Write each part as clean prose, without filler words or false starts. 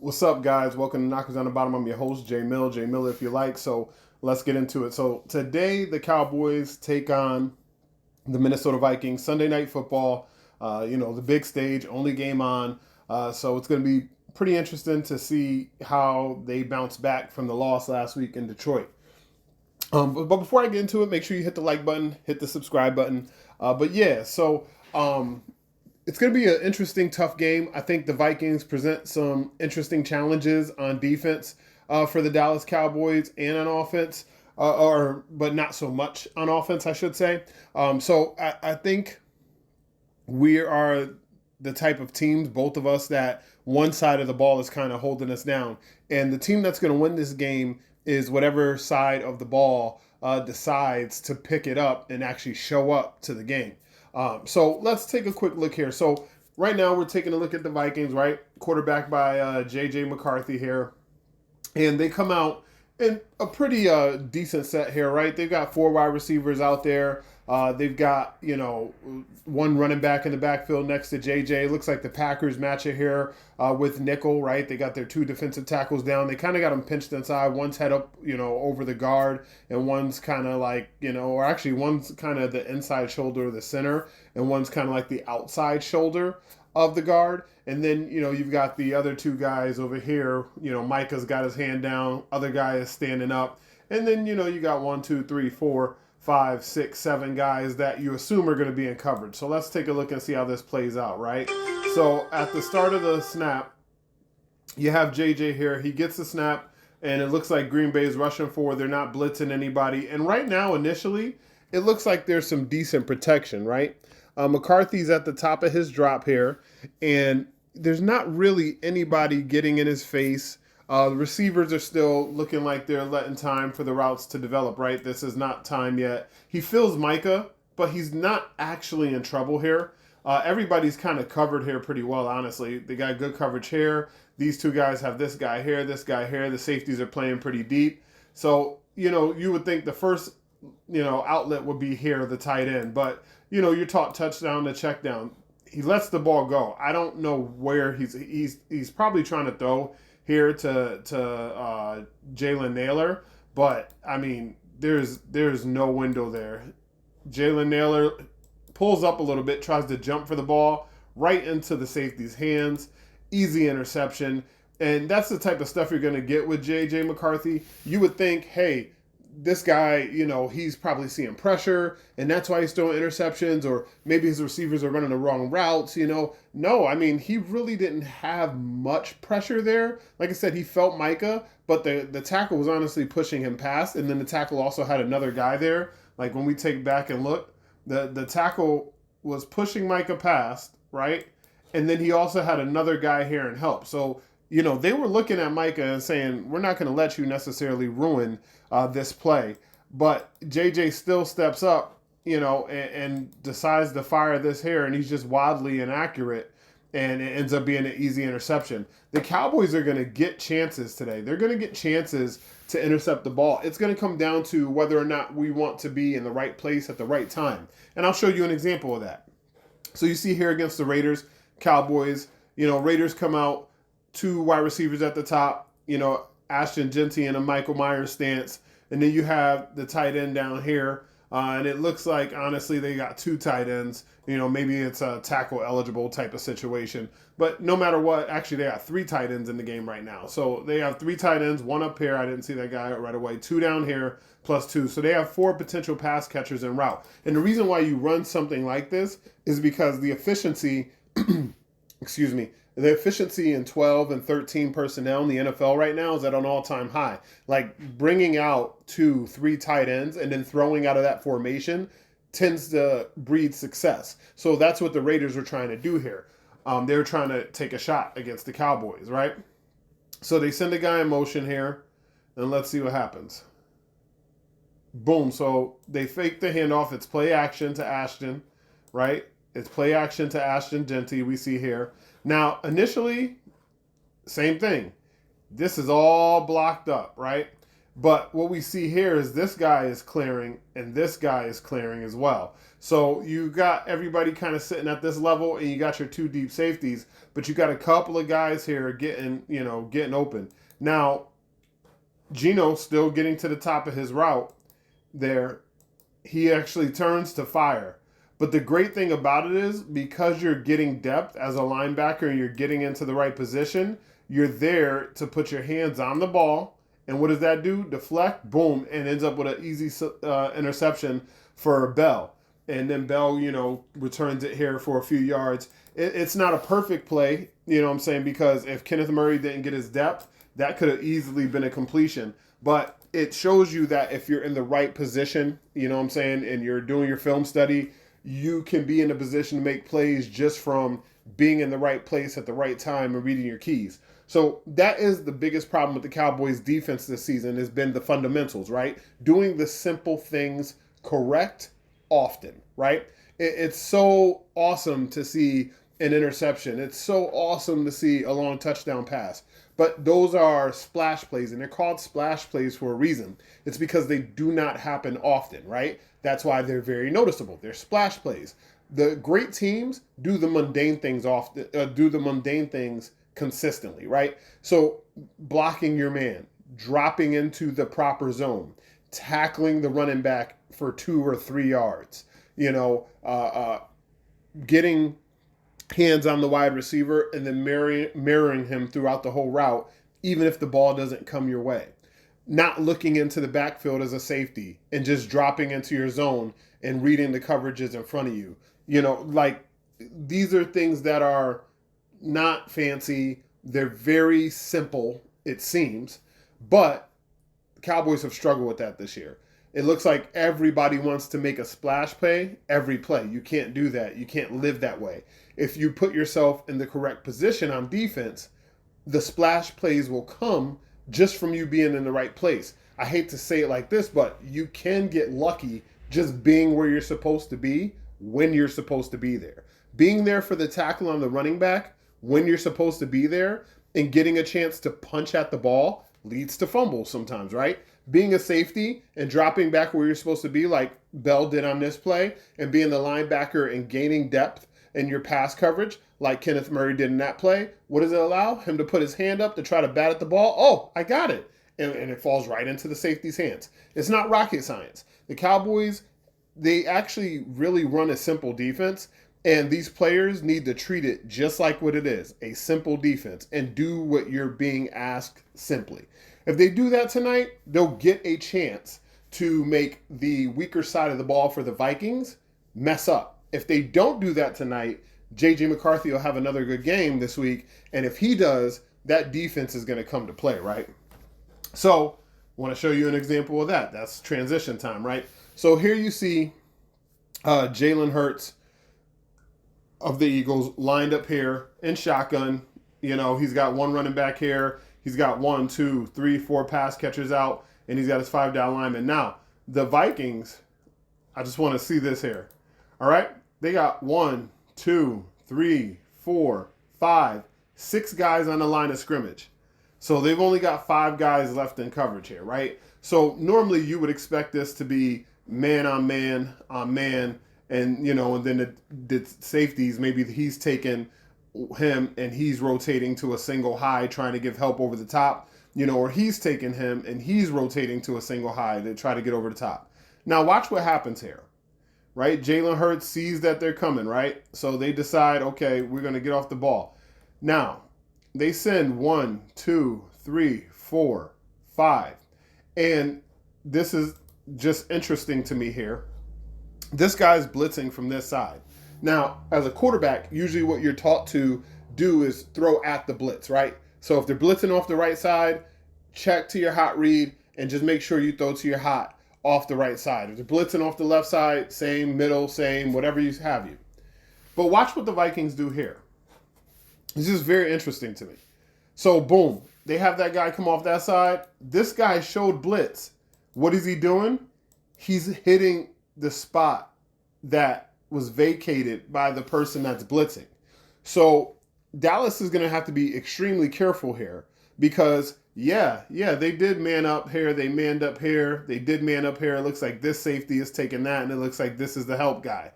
What's up, guys? Welcome to Knockers on the Bottom. I'm your host, Jay Mill. Jay Miller, if you like. So let's get into it. So today, the Cowboys take on the Minnesota Vikings. Sunday Night Football. The big stage, only game on. So it's going to be pretty interesting to see how they bounce back from the loss last week in Detroit. But before I get into it, make sure you hit the like button, hit the subscribe button. So it's going to be an interesting, tough game. I think the Vikings present some interesting challenges on defense for the Dallas Cowboys and on offense, but not so much on offense, I should say. I think we are the type of teams, both of us, that one side of the ball is kind of holding us down. And the team that's going to win this game is whatever side of the ball decides to pick it up and actually show up to the game. So let's take a quick look here. So right now we're taking a look at the Vikings, right? Quarterback by J.J. McCarthy here. And they come out in a pretty decent set here, right? They've got four wide receivers out there. They've got, one running back in the backfield next to JJ. Looks like the Packers match it here with nickel, right? They got their two defensive tackles down. They kind of got them pinched inside. One's head up, over the guard, and one's kind of like, or actually one's kind of the inside shoulder of the center, and one's kind of like the outside shoulder of the guard. And then, you've got the other two guys over here. Micah's got his hand down. Other guy is standing up. And then, you got 1, 2, 3, 4, 5, 6, 7 guys that you assume are going to be in coverage. So let's take a look and see how this plays out, right? So at the start of the snap, you have JJ here. He gets the snap, and it looks like Green Bay is rushing forward. They're not blitzing anybody. And right now, initially, it looks like there's some decent protection, right? McCarthy's at the top of his drop here, and there's not really anybody getting in his face. The receivers are still looking like they're letting time for the routes to develop, right? This is not time yet. He feels Micah, but he's not actually in trouble here. Everybody's kind of covered here pretty well, honestly. They got good coverage here. These two guys have this guy here, this guy here. The safeties are playing pretty deep. So, you would think the first, outlet would be here, the tight end. But, you're taught touchdown to check down. He lets the ball go. I don't know where he's probably trying to throw here to Jalen Naylor, but I mean there's no window there. Jalen Naylor pulls up a little bit, tries to jump for the ball right into the safety's hands. Easy interception, and that's the type of stuff you're going to get with J.J. McCarthy. You would think, hey, this guy, he's probably seeing pressure, and that's why he's throwing interceptions, or maybe his receivers are running the wrong routes, No, I mean, he really didn't have much pressure there. Like I said, he felt Micah, but the tackle was honestly pushing him past, and then the tackle also had another guy there. Like, when we take back and look, the tackle was pushing Micah past, right? And then he also had another guy here and help. So, they were looking at Micah and saying, we're not going to let you necessarily ruin this play. But JJ still steps up, and decides to fire this here, and he's just wildly inaccurate, and it ends up being an easy interception. The Cowboys are going to get chances today. They're going to get chances to intercept the ball. It's going to come down to whether or not we want to be in the right place at the right time. And I'll show you an example of that. So you see here against the Raiders, Cowboys, Raiders come out, two wide receivers at the top, Ashton Genty in a Michael Myers stance. And then you have the tight end down here. And it looks like, honestly, they got two tight ends. Maybe it's a tackle eligible type of situation. But no matter what, actually, they got three tight ends in the game right now. So they have three tight ends, one up here. I didn't see that guy right away. Two down here, plus two. So they have four potential pass catchers en route. And the reason why you run something like this is because the efficiency, excuse me, the efficiency in 12 and 13 personnel in the NFL right now is at an all-time high. Like, bringing out 2, 3 tight ends and then throwing out of that formation tends to breed success. So that's what the Raiders were trying to do here. They were trying to take a shot against the Cowboys, right? So they send a guy in motion here, and let's see what happens. Boom. So they fake the handoff. It's play action to Ashton, right? It's play action to Ashton Genty, we see here. Now, initially, same thing. This is all blocked up, right? But what we see here is this guy is clearing, and this guy is clearing as well. So you got everybody kind of sitting at this level, and you got your two deep safeties. but you got a couple of guys here getting open. Now, Geno still getting to the top of his route there. He actually turns to fire. But the great thing about it is because you're getting depth as a linebacker and you're getting into the right position, you're there to put your hands on the ball. And what does that do? Deflect, boom, and ends up with an easy interception for Bell. And then Bell, returns it here for a few yards. It's not a perfect play, you know what I'm saying, because if Kenneth Murray didn't get his depth, that could have easily been a completion. But it shows you that if you're in the right position, you know what I'm saying, and you're doing your film study, you can be in a position to make plays just from being in the right place at the right time and reading your keys. So that is the biggest problem with the Cowboys defense this season has been the fundamentals, right? Doing the simple things correct often, right? It's so awesome to see an interception. It's so awesome to see a long touchdown pass. But those are splash plays, and they're called splash plays for a reason. It's because they do not happen often, right? That's why they're very noticeable. They're splash plays. The great teams do the mundane things often, do the mundane things consistently, right? So blocking your man, dropping into the proper zone, tackling the running back for 2 or 3 yards, getting hands on the wide receiver and then mirroring him throughout the whole route, even if the ball doesn't come your way. Not looking into the backfield as a safety and just dropping into your zone and reading the coverages in front of you. These are things that are not fancy. They're very simple, it seems, but the Cowboys have struggled with that this year. It looks like everybody wants to make a splash play every play. You can't do that. You can't live that way. If you put yourself in the correct position on defense, the splash plays will come just from you being in the right place. I hate to say it like this, but you can get lucky just being where you're supposed to be when you're supposed to be there. Being there for the tackle on the running back when you're supposed to be there and getting a chance to punch at the ball leads to fumbles sometimes, right? Being a safety and dropping back where you're supposed to be like Bell did on this play and being the linebacker and gaining depth in your pass coverage like Kenneth Murray did in that play, what does it allow? Him to put his hand up to try to bat at the ball. Oh, I got it. And it falls right into the safety's hands. It's not rocket science. The Cowboys, they actually really run a simple defense, and these players need to treat it just like what it is, a simple defense, and do what you're being asked simply. If they do that tonight, they'll get a chance to make the weaker side of the ball for the Vikings mess up. If they don't do that tonight, J.J. McCarthy will have another good game this week, and if he does, that defense is going to come to play, right? So I want to show you an example of that. That's transition time, right? So here you see Jalen Hurts of the Eagles lined up here in shotgun. He's got one running back here. He's got 1, 2, 3, 4 pass catchers out, and he's got his 5-down lineman. Now, the Vikings, I just want to see this here. All right? They got 1, 2, 3, 4, 5, 6 guys on the line of scrimmage. So they've only got 5 guys left in coverage here, right? So normally you would expect this to be man on man on man, and and then the safeties, maybe he's taking him and he's rotating to a single high trying to give help over the top, or he's taking him and he's rotating to a single high to try to get over the top. Now watch what happens here, right? Jalen Hurts sees that they're coming, right? So they decide, okay, we're going to get off the ball. Now they send 1, 2, 3, 4, 5. And this is just interesting to me here. This guy's blitzing from this side. Now, as a quarterback, usually what you're taught to do is throw at the blitz, right? So if they're blitzing off the right side, check to your hot read and just make sure you throw to your hot off the right side. If they're blitzing off the left side, same, middle, same, whatever you have you. But watch what the Vikings do here. This is very interesting to me. So, boom, they have that guy come off that side. This guy showed blitz. What is he doing? He's hitting the spot that was vacated by the person that's blitzing. So Dallas is going to have to be extremely careful here because, they did man up here. They manned up here. They did man up here. It looks like this safety is taking that, and it looks like this is the help guy.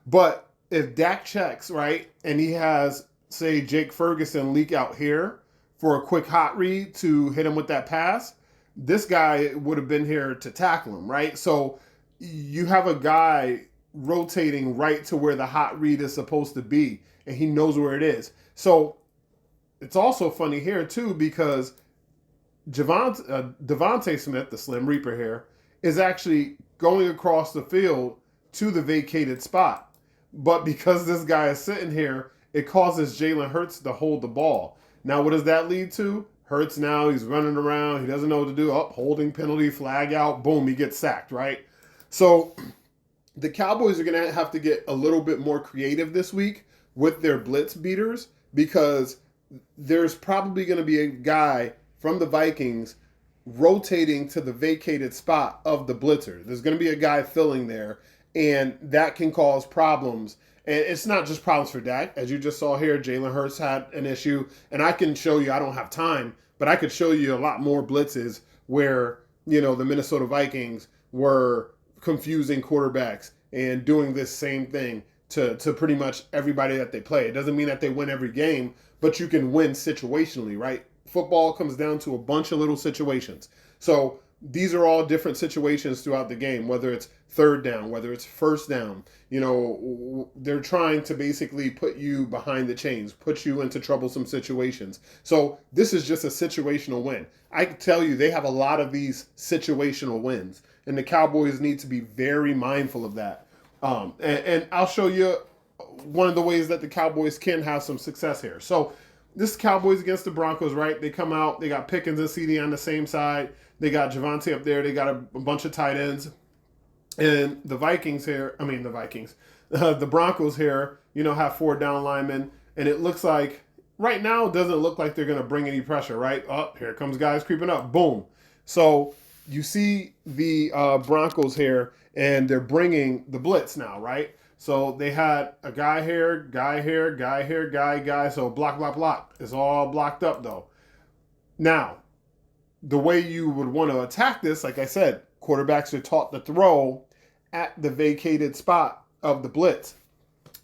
But if Dak checks, right, and he has say, Jake Ferguson leak out here for a quick hot read to hit him with that pass, this guy would have been here to tackle him, right? So you have a guy rotating right to where the hot read is supposed to be, and he knows where it is. So it's also funny here, too, because Devontae Smith, the Slim Reaper here, is actually going across the field to the vacated spot. But because this guy is sitting here, it causes Jalen Hurts to hold the ball. Now, what does that lead to? Hurts now, he's running around. He doesn't know what to do. Oh, holding penalty, flag out. Boom, he gets sacked, right? So the Cowboys are going to have to get a little bit more creative this week with their blitz beaters because there's probably going to be a guy from the Vikings rotating to the vacated spot of the blitzer. There's going to be a guy filling there, and that can cause problems. And it's not just problems for Dak. As you just saw here, Jalen Hurts had an issue, and I can show you, I don't have time, but I could show you a lot more blitzes where, the Minnesota Vikings were confusing quarterbacks and doing this same thing to pretty much everybody that they play. It doesn't mean that they win every game, but you can win situationally, right? Football comes down to a bunch of little situations. So these are all different situations throughout the game, whether it's third down, whether it's first down. They're trying to basically put you behind the chains, put you into troublesome situations. So this is just a situational win. I can tell you they have a lot of these situational wins, and the Cowboys need to be very mindful of that. And I'll show you one of the ways that the Cowboys can have some success here. So this is Cowboys against the Broncos, right? They come out, they got Pickens and CD on the same side. They got Javonte up there. They got a bunch of tight ends. And the Vikings here, the Broncos here, have 4 down linemen. And it looks like, right now, it doesn't look like they're going to bring any pressure, right? Oh, here comes guys creeping up. Boom. So you see the Broncos here, and they're bringing the blitz now, right? So they had a guy here, guy here, guy here, guy. So block, block, block. It's all blocked up, though. Now, the way you would want to attack this, like I said, quarterbacks are taught to throw at the vacated spot of the blitz.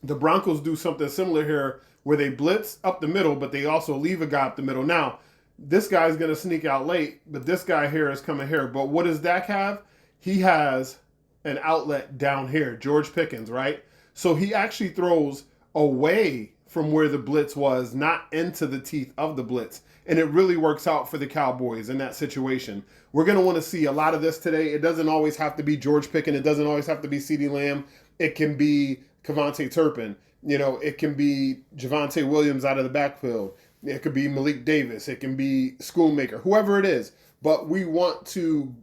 The Broncos do something similar here where they blitz up the middle, but they also leave a guy up the middle. Now, this guy's going to sneak out late, but this guy here is coming here. But what does Dak have? He has an outlet down here, George Pickens, right? So he actually throws away from where the blitz was, not into the teeth of the blitz. And it really works out for the Cowboys in that situation. We're going to want to see a lot of this today. It doesn't always have to be George Pickens. It doesn't always have to be CeeDee Lamb. It can be Kevontae Turpin. It can be Javonte Williams out of the backfield. It could be Malik Davis. It can be Schoonmaker, whoever it is. But we want to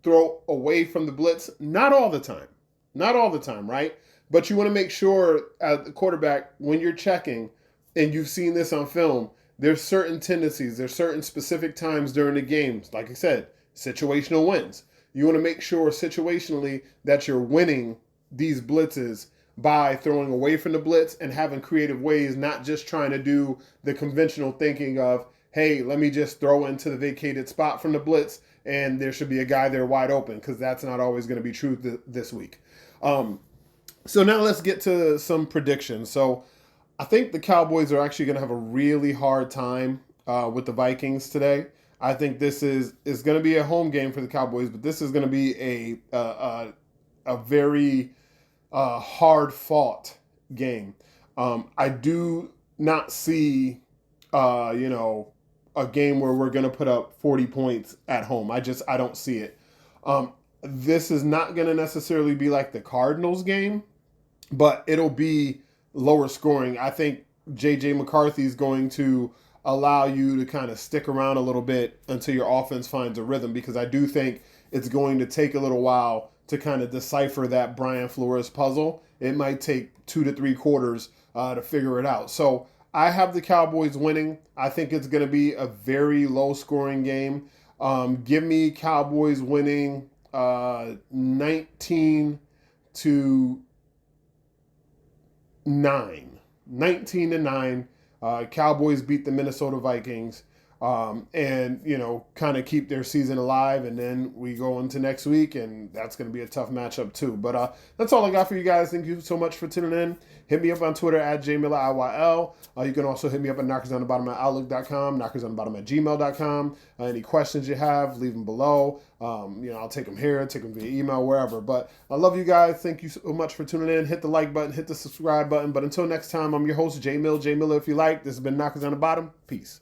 throw away from the blitz. Not all the time. Not all the time, right? But you want to make sure at the quarterback, when you're checking, and you've seen this on film, there's certain tendencies, there's certain specific times during the games, like I said, situational wins. You want to make sure situationally that you're winning these blitzes by throwing away from the blitz and having creative ways, not just trying to do the conventional thinking of, hey, let me just throw into the vacated spot from the blitz and there should be a guy there wide open, because that's not always going to be true this week. So now let's get to some predictions. So I think the Cowboys are actually going to have a really hard time with the Vikings today. I think this is going to be a home game for the Cowboys, but this is going to be a very hard-fought game. I do not see, a game where we're going to put up 40 points at home. I don't see it. This is not going to necessarily be like the Cardinals game, but it'll be lower scoring. I think J.J. McCarthy is going to allow you to kind of stick around a little bit until your offense finds a rhythm, because I do think it's going to take a little while to kind of decipher that Brian Flores puzzle. It might take 2 to 3 quarters to figure it out. So I have the Cowboys winning. I think it's going to be a very low-scoring game. Give me Cowboys winning 19-9. 19-9. Cowboys beat the Minnesota Vikings. and kind of keep their season alive. And then we go into next week, and that's going to be a tough matchup too. But that's all I got for you guys. Thank you so much for tuning in. Hit me up on Twitter at jmilleriyl. You can also hit me up at knockersonthebottom at outlook.com, knockersonthebottom at gmail.com. Any questions you have, leave them below. I'll take them here, take them via email, wherever. But I love you guys. Thank you so much for tuning in. Hit the like button, hit the subscribe button. But until next time, I'm your host, J Miller if you like. This has been Knockers on the Bottom. Peace.